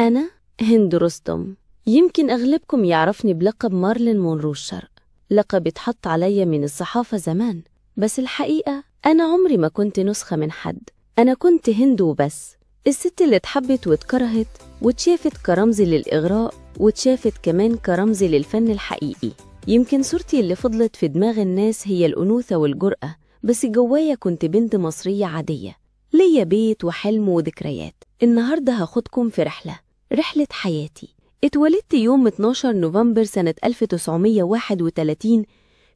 أنا هند رستم. يمكن أغلبكم يعرفني بلقب مارلين مونرو الشرق، لقب اتحط عليا من الصحافة زمان، بس الحقيقة أنا عمري ما كنت نسخة من حد. أنا كنت هند وبس، الست اللي اتحبت واتكرهت واتشافت كرمز للإغراء واتشافت كمان كرمز للفن الحقيقي. يمكن صورتي اللي فضلت في دماغ الناس هي الأنوثة والجرأة، بس جوايا كنت بنت مصرية عادية، ليا بيت وحلم وذكريات. النهاردة هاخدكم في رحلة حياتي. اتولدت يوم 12 نوفمبر سنة 1931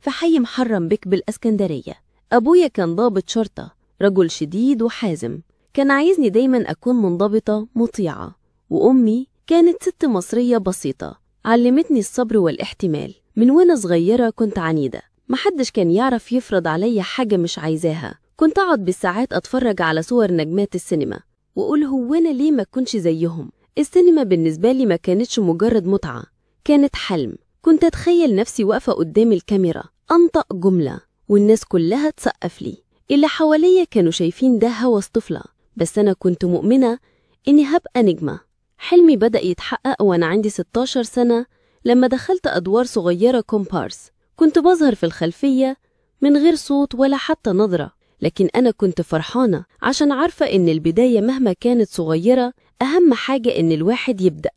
في حي محرم بك بالإسكندرية. أبويا كان ضابط شرطة، رجل شديد وحازم، كان عايزني دايما أكون منضبطة مطيعة. وأمي كانت ست مصرية بسيطة، علمتني الصبر والاحتمال. من وانا صغيرة كنت عنيدة، محدش كان يعرف يفرض عليا حاجة مش عايزاها. كنت أقعد بالساعات أتفرج على صور نجمات السينما وأقول هو أنا ليه ما كنتش زيهم. السينما بالنسبة لي ما كانتش مجرد متعة، كانت حلم. كنت أتخيل نفسي واقفة قدام الكاميرا أنطق جملة والناس كلها تسقف لي. اللي حواليا كانوا شايفين ده هوس طفلة، بس أنا كنت مؤمنة إني هبقى نجمة. حلمي بدأ يتحقق وأنا عندي 16 سنة لما دخلت أدوار صغيرة كومبارس. كنت بظهر في الخلفية من غير صوت ولا حتى نظرة، لكن أنا كنت فرحانة عشان عارفة إن البداية مهما كانت صغيرة أهم حاجة إن الواحد يبدأ.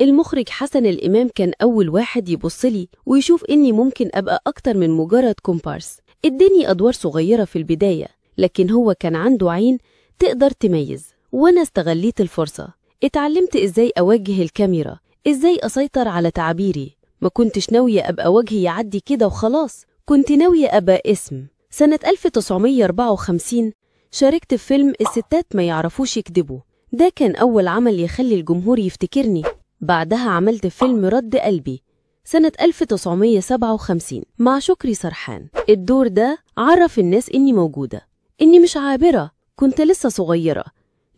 المخرج حسن الإمام كان أول واحد يبصلي ويشوف إني ممكن أبقى أكتر من مجرد كومبارس. اداني أدوار صغيرة في البداية، لكن هو كان عنده عين تقدر تميز، وأنا استغليت الفرصة. اتعلمت إزاي أوجه الكاميرا، إزاي أسيطر على تعبيري. ما كنتش ناوية أبقى وجهي يعدي كده وخلاص، كنت ناوية أبقى اسم. سنة 1954 شاركت في فيلم الستات ما يعرفوش يكذبوا، ده كان أول عمل يخلي الجمهور يفتكرني. بعدها عملت فيلم رد قلبي سنة 1957 مع شكري سرحان. الدور ده عرف الناس إني موجودة، إني مش عابرة. كنت لسه صغيرة،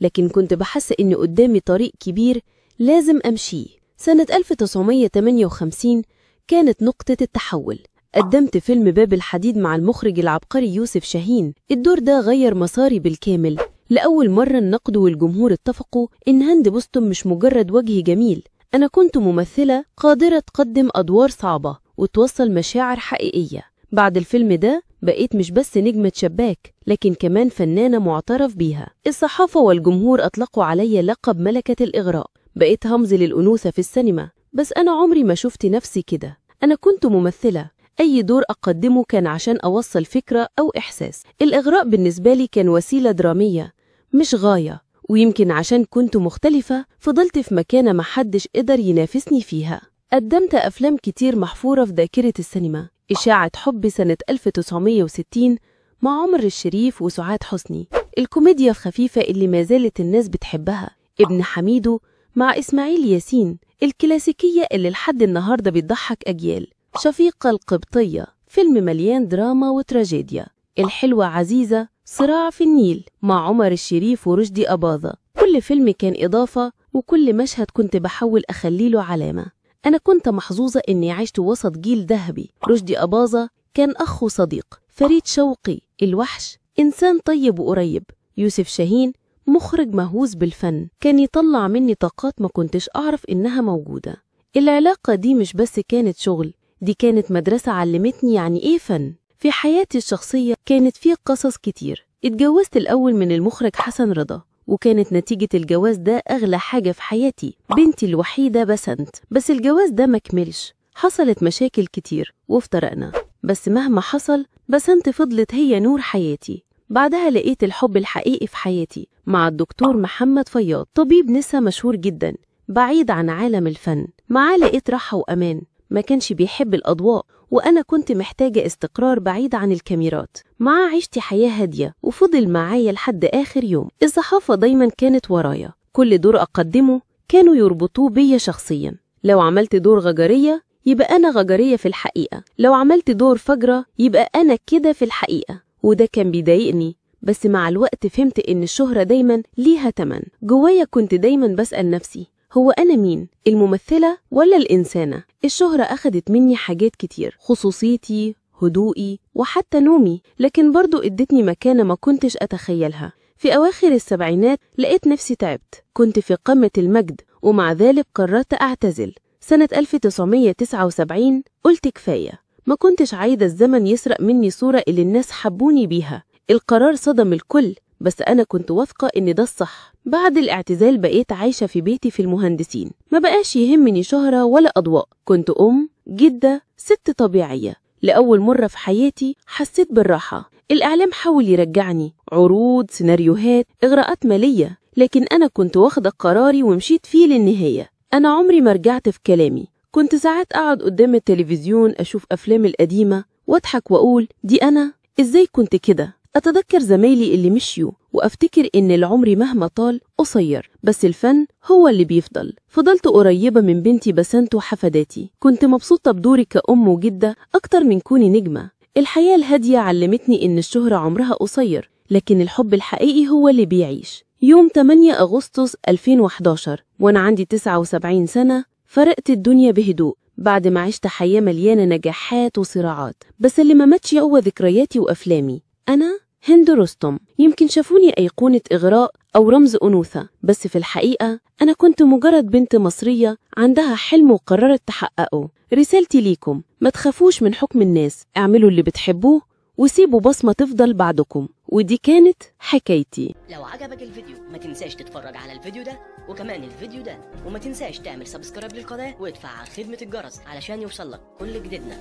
لكن كنت بحس إن قدامي طريق كبير لازم أمشيه. سنة 1958 كانت نقطة التحول. قدمت فيلم باب الحديد مع المخرج العبقري يوسف شاهين. الدور ده غير مساري بالكامل. لأول مرة النقد والجمهور اتفقوا إن هند رستم مش مجرد وجه جميل، أنا كنت ممثلة قادرة تقدم أدوار صعبة وتوصل مشاعر حقيقية. بعد الفيلم ده بقيت مش بس نجمة شباك، لكن كمان فنانة معترف بيها. الصحافة والجمهور أطلقوا علي لقب ملكة الإغراء، بقيت همز للأنوثة في السينما. بس أنا عمري ما شفت نفسي كده. أنا كنت ممثلة، أي دور أقدمه كان عشان أوصل فكرة أو إحساس. الإغراء بالنسبة لي كان وسيلة درامية مش غاية، ويمكن عشان كنت مختلفة فضلت في مكانة محدش قدر ينافسني فيها. قدمت أفلام كتير محفورة في ذاكرة السينما. إشاعة حب سنة 1960 مع عمر الشريف وسعاد حسني، الكوميديا الخفيفة اللي ما زالت الناس بتحبها. ابن حميدو مع إسماعيل ياسين، الكلاسيكية اللي لحد النهاردة بتضحك أجيال. شفيقة القبطية، فيلم مليان دراما وتراجيديا. الحلوة عزيزة، صراع في النيل مع عمر الشريف ورشدي أباظة. كل فيلم كان إضافة، وكل مشهد كنت بحاول أخليله علامة. أنا كنت محظوظة إني عشت وسط جيل ذهبي. رشدي أباظة كان أخ وصديق، فريد شوقي الوحش إنسان طيب وقريب، يوسف شاهين مخرج مهووس بالفن، كان يطلع مني طاقات ما كنتش أعرف إنها موجودة. العلاقة دي مش بس كانت شغل، دي كانت مدرسة علمتني يعني إيه فن. في حياتي الشخصية كانت فيه قصص كتير. اتجوزت الأول من المخرج حسن رضا، وكانت نتيجة الجواز ده أغلى حاجة في حياتي، بنتي الوحيدة بسنت. بس الجواز ده مكملش، حصلت مشاكل كتير وافترقنا، بس مهما حصل بسنت فضلت هي نور حياتي. بعدها لقيت الحب الحقيقي في حياتي مع الدكتور محمد فياض، طبيب نسا مشهور جدا بعيد عن عالم الفن. معاه لقيت راحة وأمان، ما كانش بيحب الأضواء، وأنا كنت محتاجة استقرار بعيد عن الكاميرات. معاه عشت حياة هادية وفضل معايا لحد آخر يوم. الصحافة دايما كانت ورايا، كل دور أقدمه كانوا يربطوه بيا شخصيا. لو عملت دور غجرية يبقى أنا غجرية في الحقيقة، لو عملت دور فجرة يبقى أنا كده في الحقيقة. وده كان بيضايقني، بس مع الوقت فهمت إن الشهرة دايما ليها تمن. جوايا كنت دايما بسأل نفسي، هو أنا مين؟ الممثلة ولا الإنسانة؟ الشهرة أخدت مني حاجات كتير، خصوصيتي، هدوئي، وحتى نومي، لكن برضو ادتني مكانة ما كنتش أتخيلها. في أواخر السبعينات لقيت نفسي تعبت، كنت في قمة المجد ومع ذلك قررت أعتزل. سنة 1979 قلت كفاية، ما كنتش عايزة الزمن يسرق مني صورة اللي الناس حبوني بيها. القرار صدم الكل، بس أنا كنت واثقة إن ده الصح. بعد الاعتزال بقيت عايشة في بيتي في المهندسين، ما بقاش يهمني شهرة ولا أضواء. كنت جدة، ست طبيعية. لأول مرة في حياتي حسيت بالراحة. الإعلام حاول يرجعني، عروض، سيناريوهات، إغراءات مالية، لكن أنا كنت واخدة قراري ومشيت فيه للنهاية. أنا عمري ما رجعت في كلامي. كنت ساعات أقعد قدام التلفزيون أشوف أفلام القديمة وأضحك وأقول دي أنا؟ إزاي كنت كده؟ أتذكر زمايلي اللي مشيوا وأفتكر إن العمر مهما طال قصير، بس الفن هو اللي بيفضل. فضلت قريبة من بنتي بسنت وحفداتي. كنت مبسوطة بدوري كأم وجدة أكتر من كوني نجمة. الحياة الهادية علمتني إن الشهرة عمرها قصير، لكن الحب الحقيقي هو اللي بيعيش. يوم 8 أغسطس 2011 وأنا عندي 79 سنة فرقت الدنيا بهدوء بعد ما عشت حياة مليانة نجاحات وصراعات، بس اللي ما ماتش هو ذكرياتي وأفلامي. أنا هند رستم. يمكن شافوني أيقونة إغراء أو رمز أنوثة، بس في الحقيقة أنا كنت مجرد بنت مصرية عندها حلم وقررت تحققه. رسالتي ليكم، ما تخافوش من حكم الناس، اعملوا اللي بتحبوه وسيبوا بصمة تفضل بعدكم. ودي كانت حكايتي. لو عجبك الفيديو ما تنساش تتفرج على الفيديو ده وكمان الفيديو ده، وما تنساش تعمل سبسكرايب للقناة وتفعل خدمة الجرس علشان يوصلك كل جديدنا.